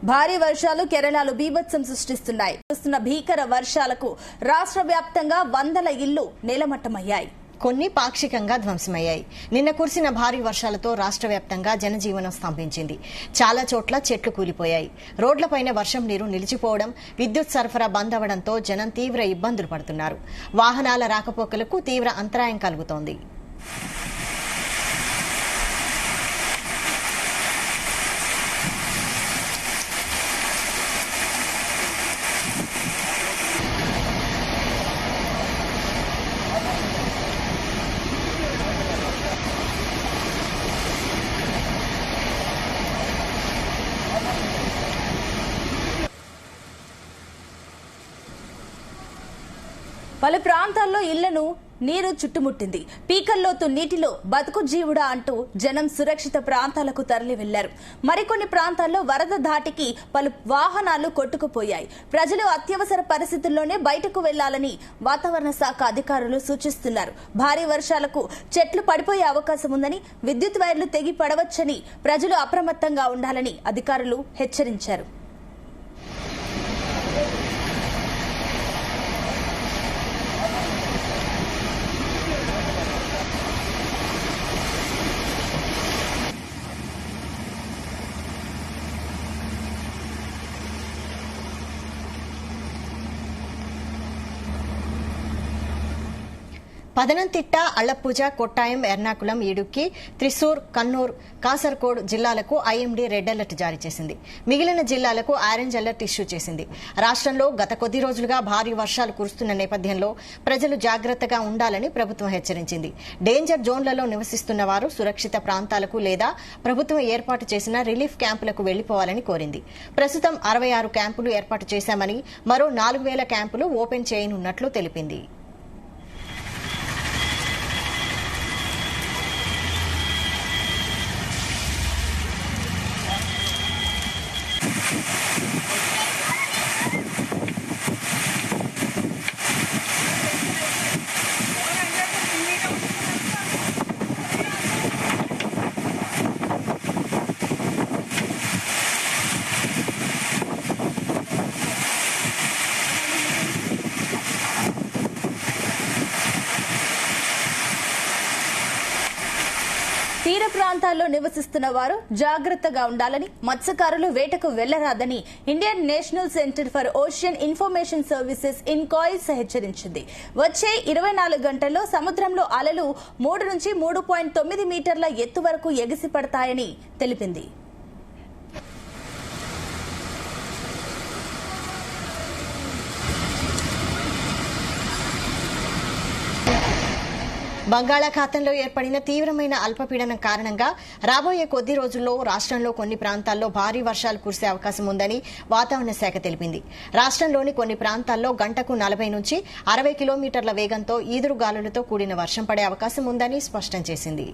భారీ వర్షాలు కేరళలో బీభత్సం సృష్టిస్తున్నాయి. కురుస్తున్న భీకర వర్షాలకు రాష్ట్ర వ్యాప్తంగా వందల ఇళ్లు నేలమట్టమయ్యాయి. కొన్ని పాక్షికంగా ధ్వంసమయ్యాయి. నిన్న కురిసిన భారీ వర్షాలతో రాష్ట్ర వ్యాప్తంగా జనజీవనం స్తంభించింది. చాలా చోట్ల చెట్లు కూలిపోయాయి. రోడ్లపైన వర్షం నీరు నిలిచిపోవడం, విద్యుత్ సరఫరా బంద్ అవడంతో జనం తీవ్ర ఇబ్బందులు పడుతున్నారు. వాహనాల రాకపోకలకు తీవ్ర అంతరాయం కలుగుతోంది. పలు ప్రాంతాల్లో ఇళ్లను నీరు చుట్టుముట్టింది. పీకల్లోతు నీటిలో బతుకు జీవుడా అంటూ జనం సురక్షిత ప్రాంతాలకు తరలి వెళ్లారు. మరికొన్ని ప్రాంతాల్లో వరద ధాటికి పలు వాహనాలు కొట్టుకుపోయాయి. ప్రజలు అత్యవసర పరిస్థితుల్లోనే బయటకు వెళ్లాలని వాతావరణ శాఖ అధికారులు సూచిస్తున్నారు. భారీ వర్షాలకు చెట్లు పడిపోయే అవకాశం ఉందని, విద్యుత్ వైర్లు తెగి పడవచ్చని ప్రజలు అప్రమత్తంగా ఉండాలని అధికారులు హెచ్చరించారు. పదనంతిట్ట, అళ్లపూజ, కొట్టాయం, ఎర్నాకుళం, ఇడుక్కి, త్రిశూర్, కన్నూర్, కాసర్కోడ్ జిల్లాలకు ఐఎండీ రెడ్ అలర్ట్ జారీ చేసింది. మిగిలిన జిల్లాలకు ఆరెంజ్ అలర్ట్ ఇష్యూ చేసింది. రాష్ట్రంలో గత కొద్ది రోజులుగా భారీ వర్షాలు కురుస్తున్న నేపథ్యంలో ప్రజలు జాగ్రత్తగా ఉండాలని ప్రభుత్వం హెచ్చరించింది. డేంజర్ జోన్లలో నివసిస్తున్న వారు సురక్షిత ప్రాంతాలకు లేదా ప్రభుత్వం ఏర్పాటు చేసిన రిలీఫ్ క్యాంపులకు వెళ్లిపోవాలని కోరింది. ప్రస్తుతం 66 క్యాంపులు ఏర్పాటు చేశామని, మరో 4000 క్యాంపులు ఓపెన్ చేయనున్నట్లు తెలిపింది. తీర ప్రాంతాల్లో నివసిస్తున్న వారు జాగ్రత్తగా ఉండాలని, మత్స్యకారులు వేటకు వెళ్లరాదని Indian national centre for ocean information services INCOIS హెచ్చరించింది. వచ్చే 24 గంటల్లో సముద్రంలో అలలు 3 నుంచి 3.9 మీటర్ల ఎత్తు వరకు ఎగిసిపడతాయని తెలిపింది. బంగాళాఖాతంలో ఏర్పడిన తీవ్రమైన అల్పపీడనం కారణంగా రాబోయే కొద్ది రోజుల్లో రాష్ట్రంలో కొన్ని ప్రాంతాల్లో భారీ వర్షాలు కురిసే అవకాశం ఉందని వాతావరణ శాఖ తెలిపింది. రాష్ట్రంలోని కొన్ని ప్రాంతాల్లో గంటకు 40 నుంచి 60 కిలోమీటర్ల వేగంతో ఈదురుగాలులతో కూడిన వర్షం పడే అవకాశం ఉందని స్పష్టం చేసింది.